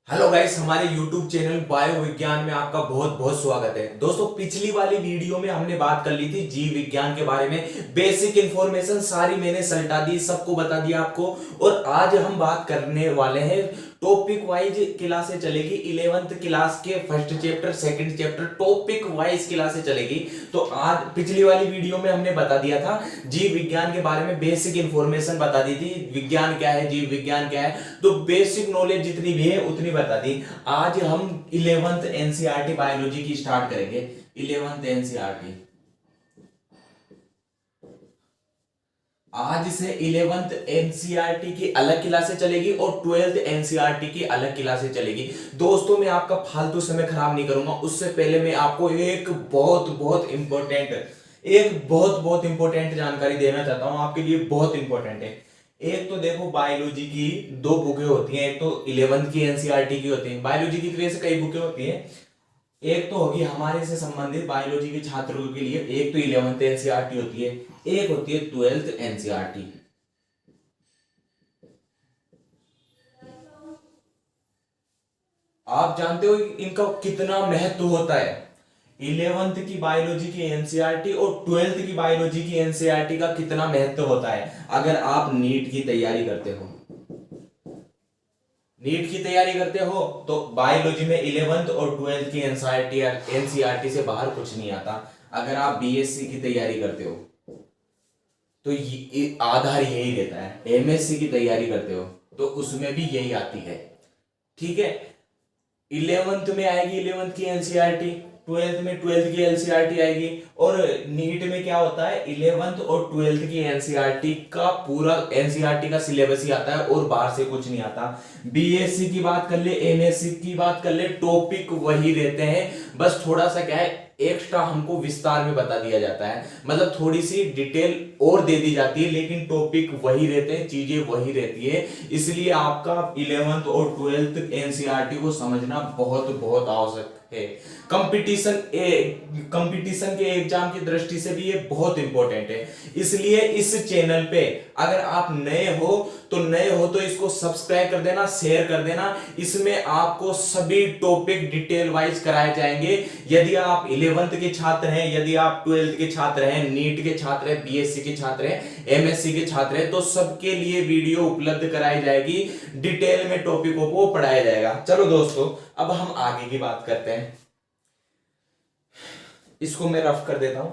Hello guys, हमारे YouTube channel bio विज्ञान में आपका बहुत बहुत स्वागत है। दोस्तों, पिछली वाली वीडियो में हमने बात कर ली थी जीव विज्ञान के बारे में। बेसिक इंफॉर्मेशन सारी मैंने सल्टा दी, सबको बता दिया आपको। और आज हम बात करने वाले हैं, टॉपिक वाइज क्लासें चलेगी। 11th क्लास के first chapter, second chapter topic wise क्लासें चलेगी। तो आज पिछली वाली वीडियो में हमने बता दिया था जीव विज्ञान के बारे में, बेसिक इंफॉर्मेशन बता दी थी, विज्ञान क्या है, जीव विज्ञान क्या है। तो बेसिक नॉलेज जितनी भी है उतनी बता दी। आज हम 11th एनसीईआरटी बायोलॉजी की स्टार्ट करेंगे। 11th एनसीईआरटी आज से 11th एनसीईआरटी की अलग क्लासें चलेगी और 12th एनसीईआरटी की अलग क्लासें चलेगी। दोस्तों, मैं आपका फालतू समय खराब नहीं करूंगा। उससे पहले मैं आपको एक बहुत बहुत इंपॉर्टेंट जानकारी देना चाहता हूं, आपके लिए बहुत इंपॉर्टेंट है। एक तो देखो, बायोलॉजी की दो बुकें होती हैं। एक तो 11th की एनसीईआरटी की होती है। बायोलॉजी की वैसे कई बुकें होती हैं। एक तो होगी हमारे से संबंधित बायोलॉजी के छात्रों के लिए, एक तो 11th एनसीईआरटी होती है, एक होती है 12th एनसीईआरटी। आप जानते हो इनका कितना महत्व होता है। 11th की बायोलॉजी की एनसीईआरटी और 12th की बायोलॉजी की एनसीईआरटी का कितना महत्व होता है। अगर आप नीट की तैयारी करते हो, तो बायोलॉजी में 11th और 12th की एनसीईआरटी से बाहर कुछ नहीं आता। अगर आप बीएससी की तैयारी करते हो तो आधार यही रहता है। एमएससी की तैयारी करते हो तो उसमें भी यही आती है। ठीक है, 11th में आएगी 11th की एनसीईआरटी, 12th में 12th की एनसीईआरटी आएगी। और नीट में क्या होता है, 11th और 12th की एनसीईआरटी का पूरा एनसीईआरटी का सिलेबस ही आता है और बाहर से कुछ नहीं आता। बीएससी की बात कर ले, एमएससी की बात कर ले, टॉपिक वही रहते हैं। बस थोड़ा सा क्या है, एक्स्ट्रा हमको विस्तार में बता दिया जाता है, मतलब थोड़ी सी डिटेल और दे दी जाती है, लेकिन टॉपिक वही रहते हैं, चीजें वही रहती है। इसलिए आपका 11th और 12th एनसीईआरटी को समझना बहुत बहुत आवश्यक है। कंपटीशन के एग्जाम की दृष्टि से भी ये बहुत इंपॉर्टेंट है। इसलिए इस चैनल पे अगर आप नए हो तो इसको सब्सक्राइब कर देना, शेयर कर देना। इसमें आपको सभी टॉपिक डिटेल वाइज कराए जाएंगे। यदि आप 11th के छात्र हैं, यदि आप 12th के छात्र हैं, नीट के छात्र हैं, बीएससी के छात्र हैं, एमएससी के छात्र हैं, तो सबके लिए वीडियो उपलब्ध कराई जाएगी। डिटेल में टॉपिकों को पढ़ाया जाएगा। चलो दोस्तों, अब हम आगे की बात करते हैं। इसको मैं रफ कर देता हूं।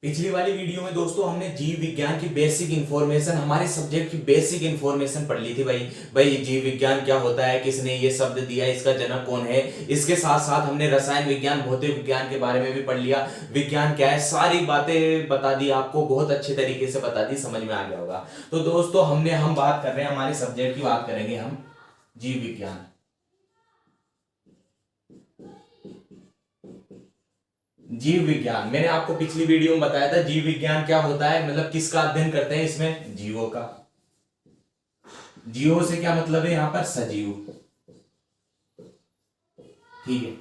पिछली वाली वीडियो में दोस्तों हमने जीव विज्ञान की बेसिक इंफॉर्मेशन, हमारे सब्जेक्ट की बेसिक इंफॉर्मेशन पढ़ ली थी। भाई जीव विज्ञान क्या होता है, किसने ये शब्द दिया, इसका जनक कौन है। इसके साथ साथ हमने रसायन विज्ञान, भौतिक विज्ञान के बारे में भी पढ़ लिया। विज्ञान क्या है, सारी बातें बता दी आपको, बहुत अच्छे तरीके से बता दी, समझ में आ गया होगा। तो दोस्तों, हम बात कर रहे हैं, हमारे सब्जेक्ट की बात करेंगे हम, जीव विज्ञान। जीव विज्ञान, मैंने आपको पिछली वीडियो में बताया था जीव विज्ञान क्या होता है, मतलब किसका अध्ययन करते हैं इसमें, जीवों का। जीवों से क्या मतलब है, यहां पर सजीव। ठीक है,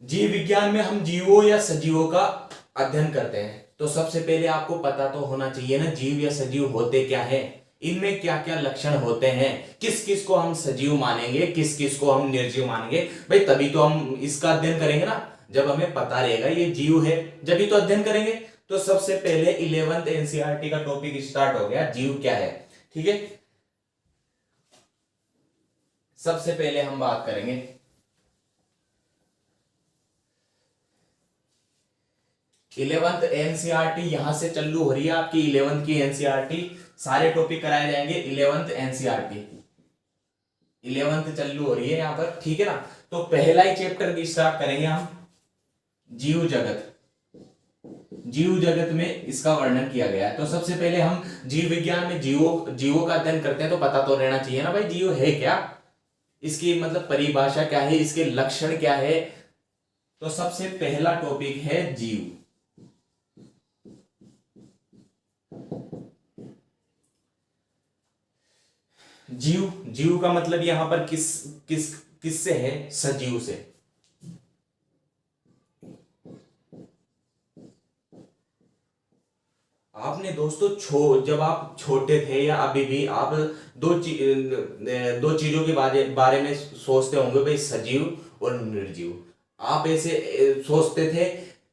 जीव विज्ञान में हम जीवों या सजीवों का अध्ययन करते हैं। तो सबसे पहले आपको पता तो होना चाहिए ना, जीव या सजीव होते क्या है, इनमें क्या क्या लक्षण होते हैं, किस किस को हम सजीव मानेंगे, किस किस को हम निर्जीव मानेंगे। भाई तभी तो हम इसका अध्ययन करेंगे ना, जब हमें पता रहेगा ये जीव है, जब ही तो अध्ययन करेंगे। तो सबसे पहले 11th एनसीईआरटी का टॉपिक स्टार्ट हो गया, जीव क्या है। ठीक है, सबसे पहले हम बात करेंगे 11th एनसीईआरटी, यहां से चालू हो रही है आपकी 11th की एनसीईआरटी। सारे टॉपिक कराए जाएंगे 11th एनसीईआरटी। 11th चालू हो रही है यहां पर, ठीक है ना। तो पहला ही चैप्टर की स्टार्ट करेंगे हम, जीव जगत। जीव जगत में इसका वर्णन किया गया है। तो सबसे पहले हम जीव विज्ञान में जीवों का अध्ययन करते हैं, तो पता तो रहना चाहिए ना भाई जीव है क्या, इसकी मतलब परिभाषा क्या है, इसके लक्षण क्या है। तो सबसे पहला टॉपिक है जीव। जीव, जीव का मतलब यहां पर किस किस किससे है, सजीव से। आपने दोस्तों जब आप छोटे थे या अभी भी आप दो चीजों के बारे में सोचते होंगे भाई, सजीव और निर्जीव। आप ऐसे सोचते थे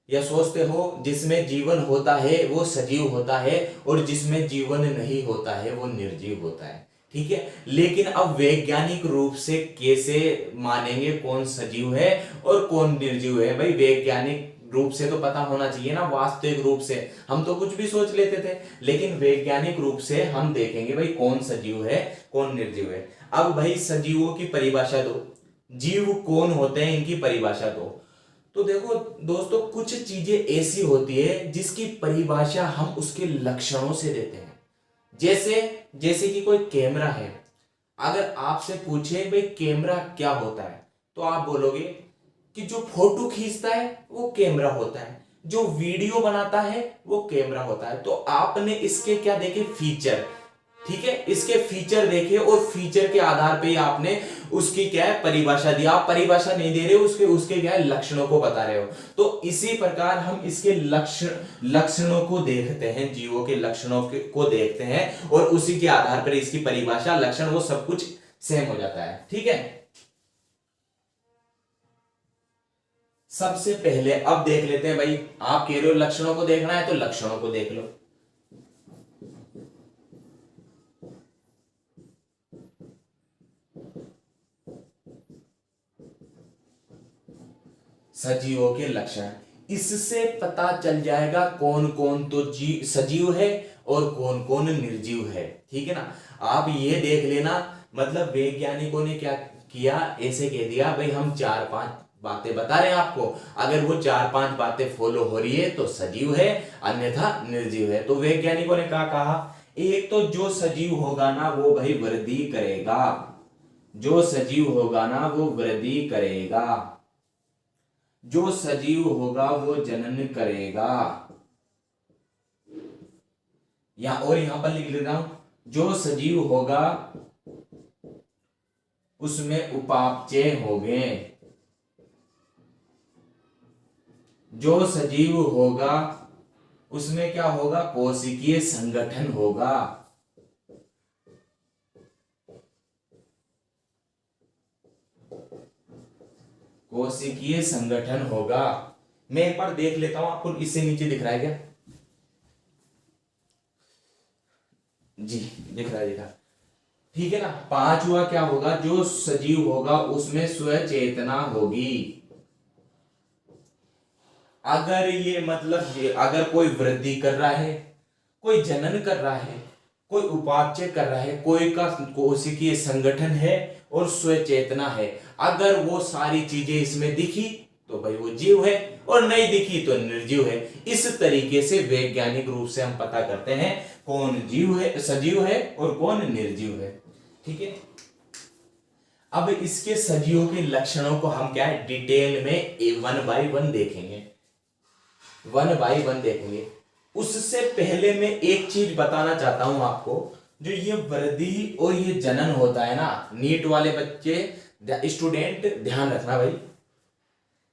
या सोचते हो, जिसमें जीवन होता है वो सजीव होता है और जिसमें जीवन नहीं होता है वो निर्जीव होता है। ठीक है, लेकिन अब वैज्ञानिक रूप से कैसे मानेंगे कौन सजीव है और कौन निर्जीव है? भाई वैज्ञानिक रूप से तो पता होना चाहिए ना, वास्तविक रूप से हम तो कुछ भी सोच लेते थे, लेकिन वैज्ञानिक रूप से हम देखेंगे भाई कौन सजीव है कौन निर्जीव है। अब भाई सजीवों की परिभाषा दो, जीव कौन होते हैं इनकी परिभाषा दो। तो देखो दोस्तों, कुछ चीजें ऐसी होती है जिसकी परिभाषा हम उसके लक्षणों से देते हैं। जैसे जैसे कि कोई कैमरा है, अगर आपसे पूछे भाई कैमरा क्या होता है, तो आप बोलोगे कि जो फोटो खींचता है वो कैमरा होता है, जो वीडियो बनाता है वो कैमरा होता है। तो आपने इसके क्या देखे? फीचर। ठीक है, इसके फीचर देखे और फीचर के आधार पे ही आपने उसकी क्या है परिभाषा दी। आप परिभाषा नहीं दे रहे हो, उसके उसके क्या है लक्षणों को बता रहे हो। तो इसी प्रकार हम इसके लक्षणों को देखते हैं, जीवों के लक्षणों को देखते हैं और उसी के आधार पर इसकी परिभाषा, लक्षण, वो सब कुछ सेम हो जाता है। ठीक है, सबसे पहले अब देख लेते हैं भाई, आप कह रहे हो लक्षणों को देखना है तो लक्षणों को देख लो। सजीवों के लक्षण, इससे पता चल जाएगा कौन कौन तो सजीव है और कौन कौन निर्जीव है। ठीक है ना, आप ये देख लेना। मतलब वैज्ञानिकों ने क्या किया, ऐसे कह दिया भाई हम 4-5 बातें बता रहे हैं आपको, अगर वो 4-5 बातें फॉलो हो रही है तो सजीव है, अन्यथा निर्जीव है। तो वैज्ञानिकों ने क्या कहा, एक तो जो सजीव होगा ना वो भाई वृद्धि करेगा, जो सजीव होगा ना वो वृद्धि करेगा, जो सजीव होगा वो जनन करेगा, और यहां पर लिख लेता हूं, जो सजीव होगा उसमें उपापचय होंगे, जो सजीव होगा उसमें क्या होगा? कोशिकीय संगठन होगा, कोशिकीय संगठन होगा। मैं एक बार देख लेता हूं, आपको इससे नीचे दिख रहा है क्या? जी दिख रहा है, दिखा। ठीक है ना, पांचवा क्या होगा? जो सजीव होगा उसमें स्वचेतना होगी। अगर ये मतलब अगर कोई वृद्धि कर रहा है, कोई जनन कर रहा है, कोई उपापचय कर रहा है, कोई का कोशिकीय संगठन है और स्वचेतना है, अगर वो सारी चीजें इसमें दिखी तो भाई वो जीव है, और नहीं दिखी तो निर्जीव है। इस तरीके से वैज्ञानिक रूप से हम पता करते हैं कौन जीव है, सजीव है और कौन निर्जीव है। ठीक है, अब इसके सजीवों के लक्षणों को हम क्या है डिटेल में 1 बाय 1 देखेंगे, 1 बाय 1 देखेंगे। उससे पहले मैं एक चीज बताना चाहता हूं आपको, जो ये वृद्धि और ये जनन होता है ना, नीट वाले बच्चे स्टूडेंट ध्यान रखना भाई,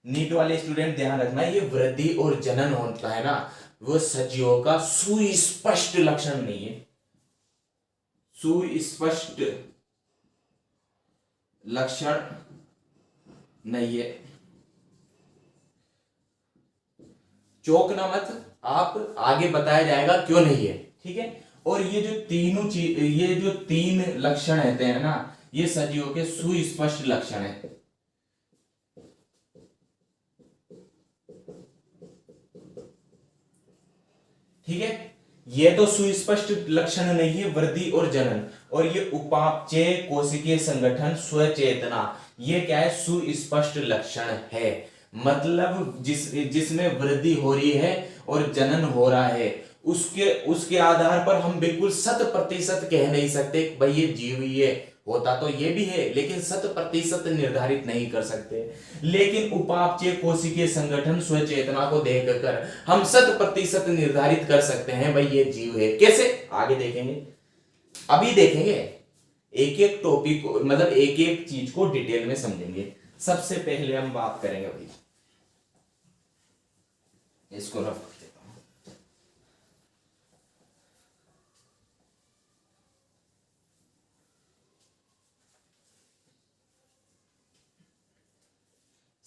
नीट वाले स्टूडेंट ध्यान रखना, ये वृद्धि और जनन होता है ना, वो सजीवों का सुस्पष्ट लक्षण नहीं है, सुस्पष्ट लक्षण नहीं है। चौंकना मत, आप आगे बताया जाएगा क्यों नहीं है। ठीक है, और ये जो तीनों चीज, ये जो 3 लक्षण रहते हैं ना, ये सजीवों के सुस्पष्ट लक्षण है। ठीक है, ये तो सुस्पष्ट लक्षण नहीं है, वृद्धि और जनन, और ये उपापचय, कोशिकीय संगठन, स्वचेतना, ये क्या है? सुस्पष्ट लक्षण है। मतलब जिसमें वृद्धि हो रही है और जनन हो रहा है, उसके उसके आधार पर हम बिल्कुल 100% कह नहीं सकते भाई ये जीव ही है, होता तो ये भी है लेकिन 100% निर्धारित नहीं कर सकते। लेकिन उपापचय, कोशिकीय संगठन, स्वचेतना को देखकर हम 100% निर्धारित कर सकते हैं भाई ये जीव है। कैसे? आगे देखेंगे, अभी देखेंगे, एक एक टॉपिक को, मतलब एक एक चीज को डिटेल में समझेंगे। सबसे पहले हम बात करेंगे भाई, इसको रख देता हूं,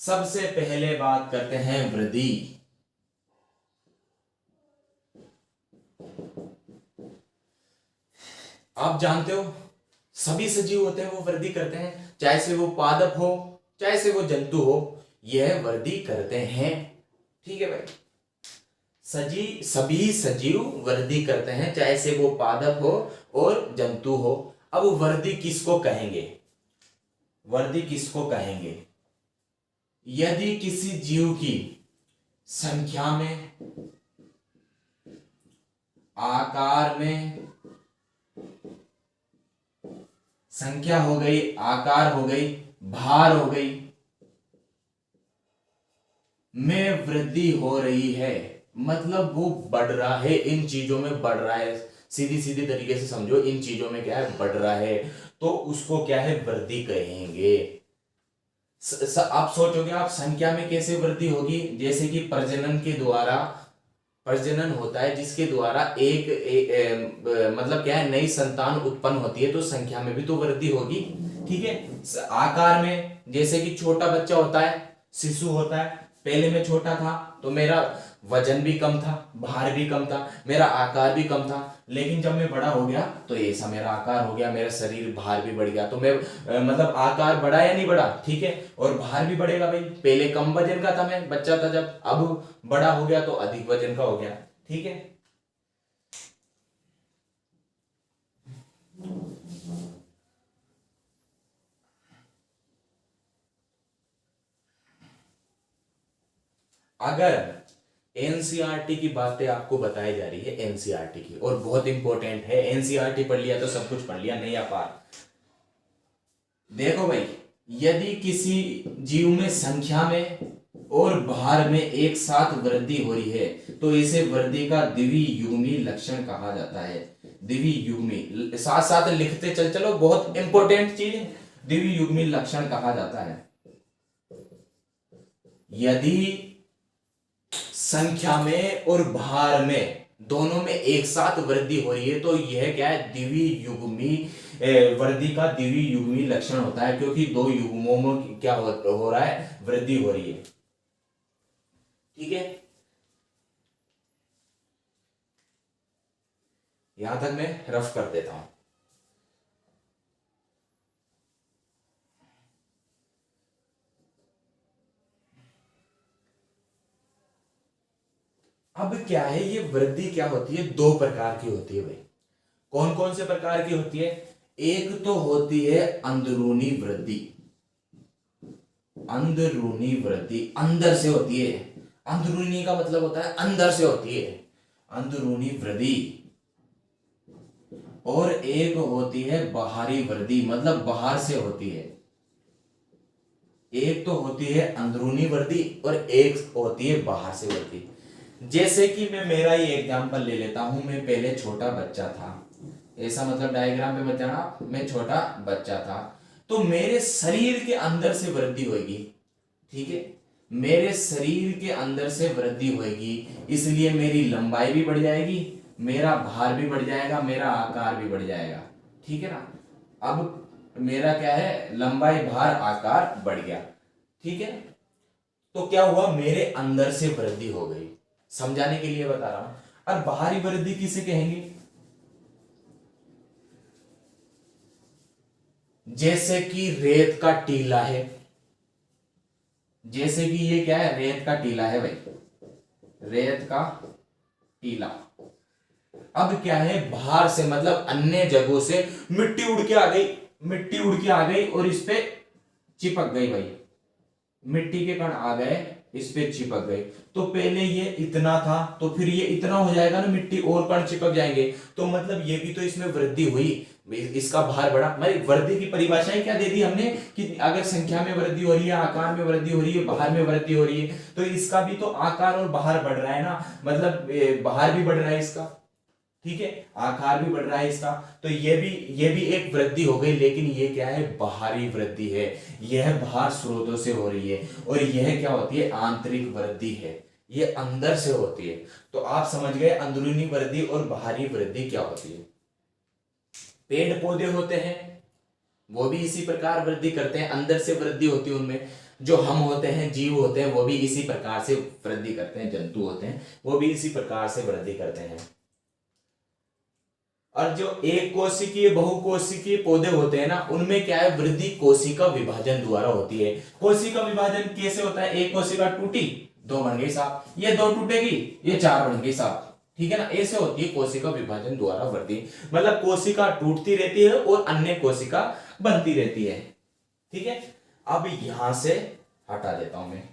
सबसे पहले बात करते हैं वृद्धि। आप जानते हो सभी सजीव होते हैं वो वृद्धि करते हैं, चाहे से वो पादप हो चाहे से वो जंतु हो, यह वृद्धि करते हैं। ठीक है भाई, सभी सजीव वृद्धि करते हैं, चाहे से वो पादप हो और जंतु हो। अब वृद्धि किसको कहेंगे? वृद्धि किसको कहेंगे? यदि किसी जीव की संख्या में, आकार में, संख्या हो गई, आकार हो गई, भार हो गई, में वृद्धि हो रही है, मतलब वो बढ़ रहा है, इन चीजों में बढ़ रहा है, सीधी सीधी तरीके से समझो, इन चीजों में क्या है, बढ़ रहा है, तो उसको क्या है, वृद्धि कहेंगे। आप सोचोगे आप संख्या में कैसे वृद्धि होगी? जैसे कि प्रजनन के द्वारा, प्रजनन होता है जिसके द्वारा मतलब क्या है, नई संतान उत्पन्न होती है, तो संख्या में भी तो वृद्धि होगी। ठीक है, आकार में, जैसे कि छोटा बच्चा होता है, शिशु होता है, पहले मैं छोटा था तो मेरा वजन भी कम था, भार भी कम था, मेरा आकार भी कम था, लेकिन जब मैं बड़ा हो गया तो ऐसा मेरा आकार हो गया, मेरा शरीर, भार भी बढ़ गया, तो मैं मतलब आकार बढ़ा या नहीं बढ़ा? ठीक है, और भार भी बढ़ेगा भाई। पहले कम वजन का था, मैं बच्चा था जब, अब बड़ा हो गया तो अधिक वजन का हो गया। ठीक है, अगर एनसीईआरटी की बातें आपको बताई जा रही है, एनसीईआरटी की, और बहुत इंपॉर्टेंट है, एनसीईआरटी पढ़ लिया तो सब कुछ पढ़ लिया, नहीं अपार। देखो भाई, यदि किसी जीव में संख्या में और भार में एक साथ वृद्धि हो रही है तो इसे वृद्धि का द्वियुग्मी लक्षण कहा जाता है। द्वियुग्मी, साथ साथ लिखते चलो, बहुत इंपॉर्टेंट चीज है, द्वियुग्मी लक्षण कहा जाता है। यदि संख्या में और भार में दोनों में एक साथ वृद्धि हो रही है तो यह क्या है, द्वियुग्मी वृद्धि का द्वियुग्मी लक्षण होता है, क्योंकि दो युग्मों में क्या हो रहा है, वृद्धि हो रही है। ठीक है, यहां तक मैं रफ कर देता हूं। अब क्या है, ये वृद्धि क्या होती है, दो प्रकार की होती है भाई। कौन कौन से प्रकार की होती है? एक तो होती है अंदरूनी वृद्धि, अंदरूनी वृद्धि अंदर से होती है, अंदरूनी का मतलब होता है अंदर से होती है, अंदरूनी वृद्धि। और एक होती है बाहरी वृद्धि, मतलब बाहर से होती है। एक तो होती है अंदरूनी वृद्धि और एक होती है बाहर से वृद्धि। जैसे कि मैं मेरा ही एग्जांपल ले लेता हूं, मैं पहले छोटा बच्चा था, ऐसा मतलब डायग्राम पे मत जाना, मैं छोटा बच्चा था, तो मेरे शरीर के अंदर से वृद्धि होगी। ठीक है, मेरे शरीर के अंदर से वृद्धि होगी, इसलिए मेरी लंबाई भी बढ़ जाएगी, मेरा भार भी बढ़ जाएगा, मेरा आकार भी बढ़ जाएगा। ठीक है ना, अब मेरा क्या है, लंबाई, भार, आकार बढ़ गया। ठीक है, तो क्या हुआ, मेरे अंदर से वृद्धि हो गई, समझाने के लिए बता रहा हूं। और बाहरी वृद्धि किसे कहेंगे? जैसे कि रेत का टीला है, जैसे कि ये क्या है, रेत का टीला है भाई, रेत का टीला। अब क्या है, बाहर से मतलब अन्य जगहों से मिट्टी उड़ के आ गई, मिट्टी उड़ के आ गई और इस पे चिपक गई भाई, मिट्टी के कण आ गए, इस पे चिपक गए। तो पहले ये इतना था तो फिर ये इतना हो जाएगा ना, मिट्टी और कण चिपक जाएंगे, तो मतलब ये भी तो इसमें वृद्धि हुई, इसका भार बढ़ा। मतलब वृद्धि की परिभाषाएं क्या दे दी हमने, कि अगर संख्या में वृद्धि हो रही है, आकार में वृद्धि हो रही है, भार में वृद्धि हो रही है, तो इसका भी तो आकार और भार बढ़ रहा है ना, मतलब भार भी बढ़ रहा है इसका। ठीक है, आकार भी बढ़ रहा है इसका, तो ये भी एक वृद्धि हो गई, लेकिन ये क्या है, बाहरी वृद्धि है, यह बाहर स्रोतों से हो रही है। और यह क्या होती है, आंतरिक वृद्धि है, ये अंदर से होती है। तो आप समझ गए अंदरूनी वृद्धि और बाहरी वृद्धि क्या होती है। पेड़ पौधे होते हैं, वो भी इसी प्रकार वृद्धि करते हैं, अंदर से वृद्धि होती है उनमें। जो हम होते हैं, जीव होते हैं, वो भी इसी प्रकार से वृद्धि करते हैं, जंतु होते हैं वो भी इसी प्रकार से वृद्धि करते हैं। और जो एक कोशिकीय बहुकोशिकीय पौधे होते हैं ना, उनमें क्या है, वृद्धि कोशिका विभाजन द्वारा होती है। कोशिका विभाजन कैसे होता है, एक कोशिका टूटी, दो बन गई साफ, ये दो टूटेगी, ये चार बन गई साफ, ठीक है ना, ऐसे होती है कोशिका विभाजन द्वारा वृद्धि। मतलब कोशिका टूटती रहती है और अन्य कोशिका बनती रहती है, ठीक है। अब यहां से हटा देता हूं मैं।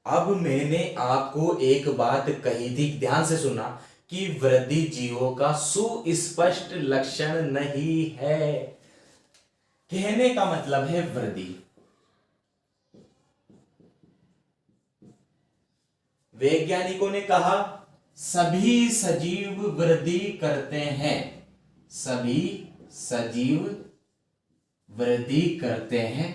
अब मैंने आपको एक बात कही थी, ध्यान से सुनना, कि वृद्धि जीवों का सुस्पष्ट लक्षण नहीं है। कहने का मतलब है वृद्धि, वैज्ञानिकों ने कहा सभी सजीव वृद्धि करते हैं, सभी सजीव वृद्धि करते हैं,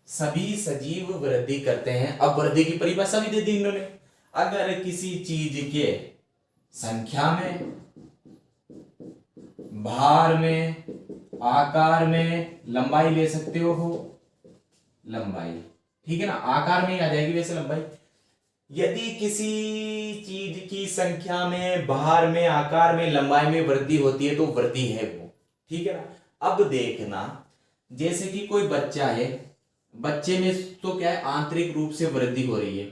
सभी सजीव वृद्धि करते हैं। अब वृद्धि की परिभाषा भी दे दी इन्होंने, अगर किसी चीज के संख्या में, भार में, आकार में, लंबाई ले सकते हो लंबाई, ठीक है ना, आकार में ही आ जाएगी वैसे लंबाई। यदि किसी चीज की संख्या में, भार में, आकार में, लंबाई में वृद्धि होती है तो वृद्धि है वो, ठीक है ना। अब देखना, जैसे कि कोई बच्चा है, बच्चे में तो क्या है, आंतरिक रूप से वृद्धि हो रही है,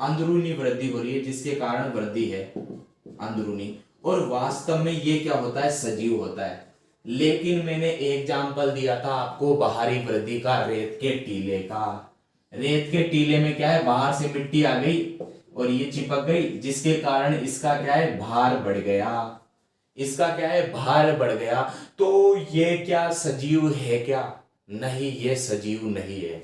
अंदरूनी वृद्धि हो रही है, जिसके कारण वृद्धि है अंदरूनी, और वास्तव में ये क्या होता है, सजीव होता है। लेकिन मैंने एग्जाम्पल दिया था आपको बाहरी वृद्धि का, रेत के टीले का। रेत के टीले में क्या है, बाहर से मिट्टी आ गई और ये चिपक गई, जिसके कारण इसका क्या है, भार बढ़ गया, इसका क्या है, भार बढ़ गया। तो ये क्या सजीव है क्या, नहीं, ये सजीव नहीं है।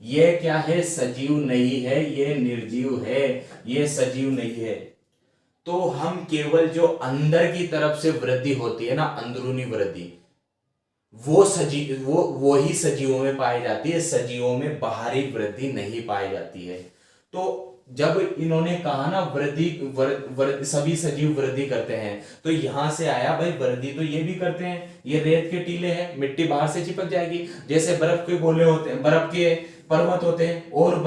ये क्या है, सजीव नहीं है, ये निर्जीव है, ये सजीव नहीं है। तो हम केवल जो अंदर की तरफ से वृद्धि होती है ना, अंदरूनी वृद्धि, वो ही सजीवों में पाई जाती है, सजीवों में बाहरी वृद्धि नहीं पाई जाती है। तो जब इन्होंने कहा ना सभी सजीव वृद्धि करते हैं, तो यहां से आया भाई वृद्धि तो ये भी करते हैं। ये रेत के टीले हैं, मिट्टी बाहर से चिपक जाएगी, जैसे बर्फ के गोले होते हैं, बर्फ के पर्वत होते हैं, और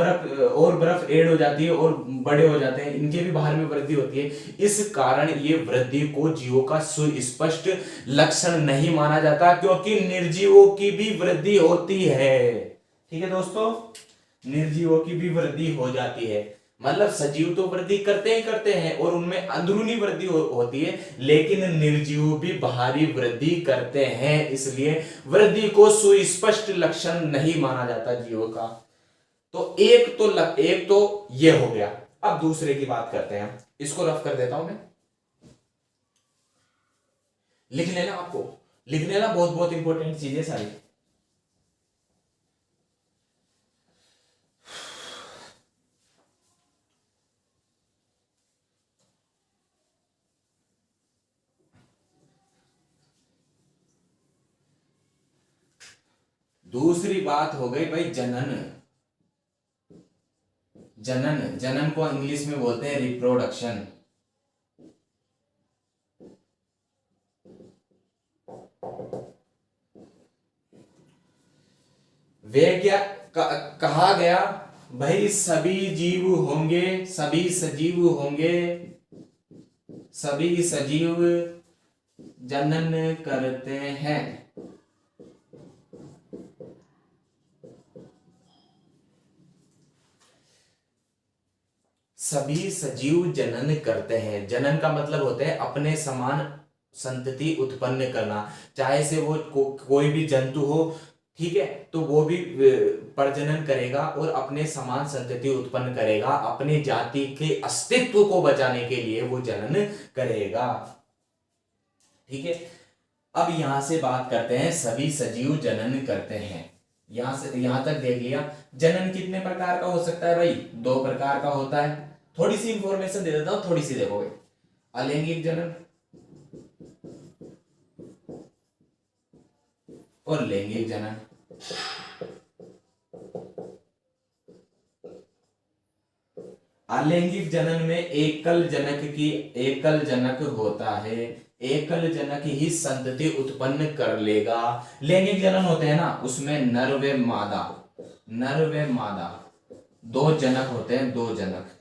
बर्फ ऐड हो जाती है और बड़े हो जाते हैं, इनके भी बाहर में वृद्धि होती है। इस कारण ये वृद्धि को जीवों का सुस्पष्ट लक्षण नहीं माना जाता, क्योंकि निर्जीवों की भी वृद्धि होती है, ठीक है दोस्तों, निर्जीवों की भी वृद्धि हो जाती है। मतलब सजीव तो वृद्धि करते ही करते हैं और उनमें अंदरूनी वृद्धि होती है, लेकिन निर्जीव भी बाहरी वृद्धि करते हैं, इसलिए वृद्धि को सुस्पष्ट लक्षण नहीं माना जाता जीवों का। तो एक तो ये हो गया। अब दूसरे की बात करते हैं, इसको रफ कर देता हूं मैं, लिख लेना, आपको लिख लेना, बहुत बहुत इंपॉर्टेंट चीजें सारी। दूसरी बात हो गई भाई जनन। जनन, जनन को इंग्लिश में बोलते हैं रिप्रोडक्शन। वे क्या कहा गया भाई, सभी जीव होंगे, सभी सजीव होंगे, सभी सजीव जनन करते हैं। सभी सजीव जनन करते हैं। जनन का मतलब होता है अपने समान संतति उत्पन्न करना, चाहे से वो कोई भी जंतु हो, ठीक है, तो वो भी प्रजनन करेगा और अपने समान संतति उत्पन्न करेगा, अपने जाति के अस्तित्व को बचाने के लिए वो जनन करेगा, ठीक है। अब यहां से बात करते हैं, सभी सजीव जनन करते हैं। यहां तक देख लिया। जनन कितने प्रकार का हो सकता है भाई, दो प्रकार का होता है। थोड़ी सी इंफॉर्मेशन दे देता हूं, थोड़ी सी देखोगे। अलैंगिक जनन, और लैंगिक जनन। अलैंगिक जनन में एकल जनक होता है, एकल जनक ही संतति उत्पन्न कर लेगा। लैंगिक जनन होते हैं ना, उसमें नर व मादा दो जनक होते हैं, दो जनक।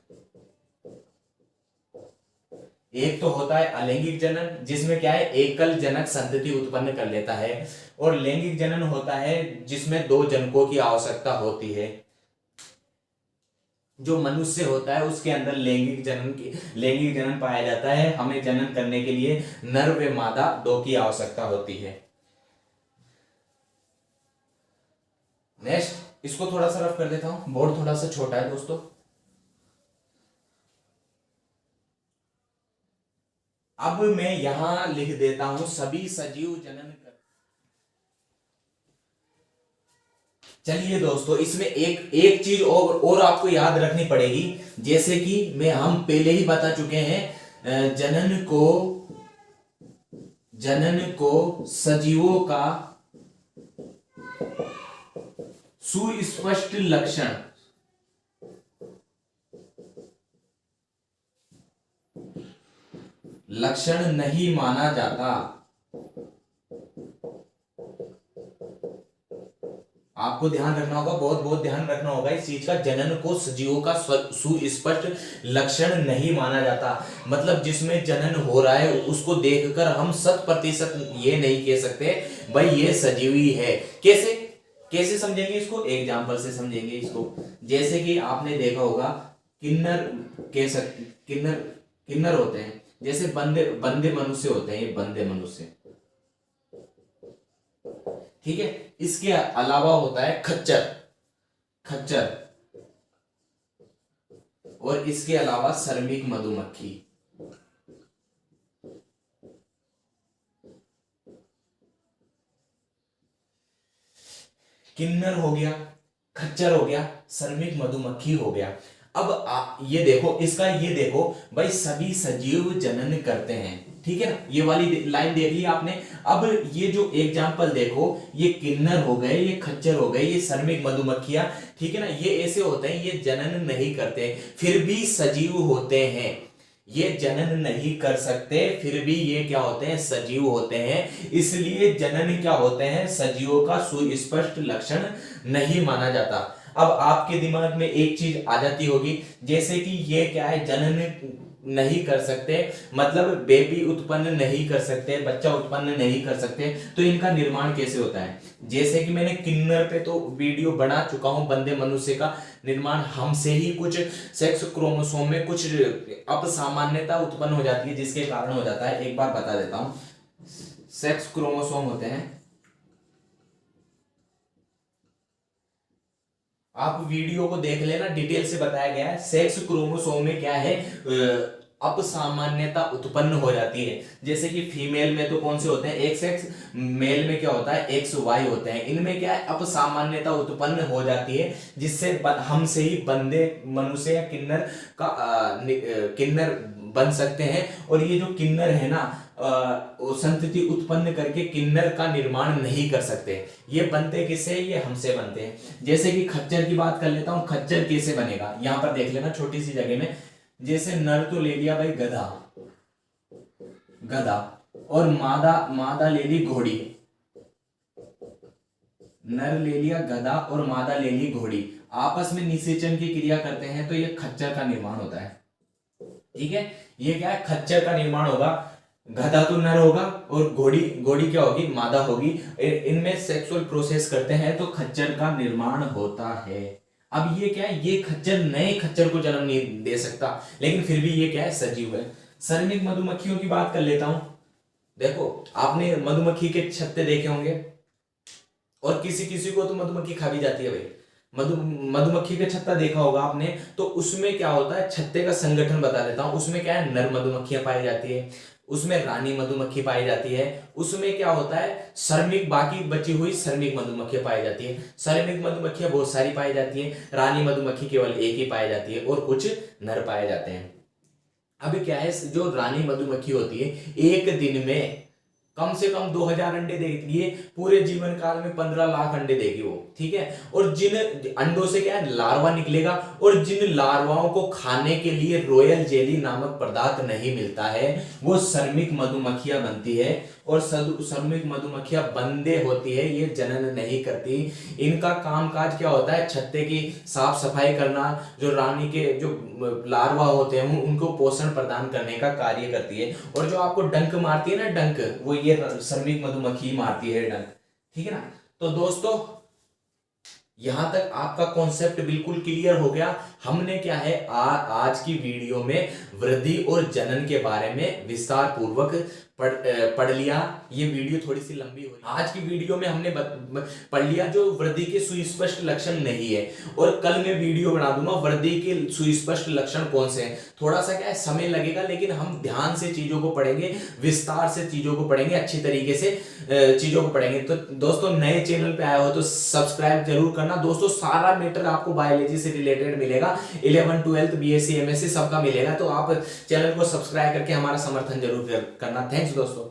एक तो होता है अलैंगिक जनन जिसमें क्या है, एकल जनक संतति उत्पन्न कर लेता है, और लैंगिक जनन होता है जिसमें दो जनकों की आवश्यकता होती है। जो मनुष्य होता है उसके अंदर लैंगिक जनन पाया जाता है। हमें जनन करने के लिए नर व मादा दो की आवश्यकता होती है। नेक्स्ट, इसको थोड़ा सा रफ कर देता हूं, बोर्ड थोड़ा सा छोटा है दोस्तों। अब मैं यहां लिख देता हूं सभी सजीव जनन कर। चलिए दोस्तों, इसमें एक चीज और आपको याद रखनी पड़ेगी, जैसे कि हम पहले ही बता चुके हैं, जनन को सजीवों का सुस्पष्ट लक्षण नहीं माना जाता। आपको ध्यान रखना होगा, बहुत ध्यान रखना होगा इस चीज का। जनन को सजीवों का सुस्पष्ट लक्षण नहीं माना जाता, मतलब जिसमें जनन हो रहा है उसको देखकर हम 100% ये नहीं कह सकते भाई ये सजीवी है। कैसे समझेंगे इसको, एग्जाम्पल से समझेंगे इसको। जैसे कि आपने देखा होगा किन्नर होते हैं, जैसे बंदे मनुष्य होते हैं, ये बंदे मनुष्य, ठीक है। इसके अलावा होता है खच्चर, और इसके अलावा श्रमिक मधुमक्खी। किन्नर हो गया, खच्चर हो गया, श्रमिक मधुमक्खी हो गया। अब ये देखो भाई, सभी सजीव जनन करते हैं, ठीक है ना। ये वाली लाइन देख ली आपने। अब ये जो एग्जाम्पल देखो, ये किन्नर हो गए, ये खच्चर हो गए, ये श्रमिक मधुमक्खियां, ठीक है ना। ये ऐसे होते हैं, ये जनन नहीं करते फिर भी सजीव होते हैं। ये जनन नहीं कर सकते फिर भी ये क्या होते हैं, सजीव होते हैं। इसलिए जनन क्या होते हैं, सजीवों का सुस्पष्ट लक्षण नहीं माना जाता। अब आपके दिमाग में एक चीज आ जाती होगी, जैसे कि ये क्या है, जनन नहीं कर सकते, मतलब बेबी उत्पन्न नहीं कर सकते, बच्चा उत्पन्न नहीं कर सकते, तो इनका निर्माण कैसे होता है। जैसे कि मैंने किन्नर पे तो वीडियो बना चुका हूं, बंदे मनुष्य का निर्माण हमसे ही कुछ सेक्स क्रोमोसोम में कुछ असामान्यता उत्पन्न हो जाती है, जिसके कारण हो जाता है। एक बार बता देता हूं, सेक्स क्रोमोसोम होते हैं, आप वीडियो को देख लेना, डिटेल से बताया गया है। सेक्स क्रोमोसोम में क्या है, असामान्यता उत्पन्न हो जाती है। जैसे कि फीमेल में तो कौन से होते हैं, एक्स एक्स, मेल में क्या होता है, एक्स वाई होते हैं। इनमें क्या है, असामान्यता उत्पन्न हो जाती है, जिससे हमसे ही बंदे मनुष्य या किन्नर बन सकते हैं। और ये जो किन्नर है ना, संतति उत्पन्न करके किन्नर का निर्माण नहीं कर सकते। ये बनते किससे, ये हमसे बनते हैं। जैसे कि खच्चर की बात कर लेता हूं, खच्चर कैसे बनेगा, यहां पर देख लेना छोटी सी जगह में। जैसे नर तो ले लिया भाई गधा, और मादा ले ली घोड़ी। नर ले लिया गधा और मादा ले ली घोड़ी, आपस में निषेचन की क्रिया करते हैं, तो ये खच्चर का निर्माण होता है, ठीक है। ये क्या है, खच्चर का निर्माण होगा। गधा तो नर होगा और घोड़ी क्या होगी, मादा होगी। इनमें सेक्सुअल प्रोसेस करते हैं तो खच्चर का निर्माण होता है। अब ये क्या है, ये खच्चर नए खच्चर को जन्म नहीं दे सकता, लेकिन फिर भी ये क्या है, सजीव है। श्रमिक मधुमक्खियों की बात कर लेता हूं। देखो, आपने मधुमक्खी के छत्ते देखे होंगे, और किसी को तो मधुमक्खी खा भी जाती है भाई। मधुमक्खी का छत्ता देखा होगा आपने, तो उसमें क्या होता है, छत्ते का संगठन बता देता हूं। उसमें क्या है, नर मधुमक्खियां पाई जाती है, उसमें रानी मधुमक्खी पाई जाती है, उसमें क्या होता है, श्रमिक, बाकी बची हुई श्रमिक मधुमक्खियां पाई जाती है। श्रमिक मधुमक्खियां बहुत सारी पाई जाती है, रानी मधुमक्खी केवल एक ही पाई जाती है, और कुछ नर पाए जाते हैं। अब क्या है, जो रानी मधुमक्खी होती है, एक दिन में कम से कम 2000 अंडे देती है, पूरे जीवन काल में 15 लाख अंडे देगी वो, ठीक है। और जिन अंडों से क्या है, लार्वा निकलेगा, और जिन लार्वाओं को खाने के लिए रॉयल जेली नामक पदार्थ नहीं मिलता है, वो श्रमिक मधुमक्खियां बनती है। और श्रमिक मधुमक्खियां बंदे होती है, ये जनन नहीं करती। इनका कामकाज क्या होता है, छत्ते की साफ सफाई करना, जो रानी के जो लार्वा होते हैं उनको पोषण प्रदान करने का कार्य करती है। और जो आपको डंक मारती है ना, डंक, वो ये श्रमिक मधुमक्खी मारती है डंक, ठीक है ना। तो दोस्तों यहां तक आपका कॉन्सेप्ट बिल्कुल क्लियर हो गया। हमने क्या है आज की वीडियो में वृद्धि और जनन के बारे में विस्तार पूर्वक पढ़ लिया। ये वीडियो थोड़ी सी लंबी हुई। आज की वीडियो में हमने पढ़ लिया जो वृद्धि के सुस्पष्ट लक्षण नहीं है, और कल मैं वीडियो बना दूंगा वृद्धि के सुस्पष्ट लक्षण कौन से हैं। थोड़ा सा क्या है, समय लगेगा, लेकिन हम ध्यान से चीजों को पढ़ेंगे, विस्तार से चीजों को पढ़ेंगे, अच्छी तरीके से चीजों को पढ़ेंगे। तो दोस्तों नए चैनल पे आए हो तो सब्सक्राइब जरूर करना। दोस्तों सारा मैटर आपको बायोलॉजी से रिलेटेड मिलेगा, 11th 12th BSc MSc सबका मिलेगा। तो आप चैनल को सब्सक्राइब करके हमारा समर्थन जरूर करना। थैंक्स दोस्तों।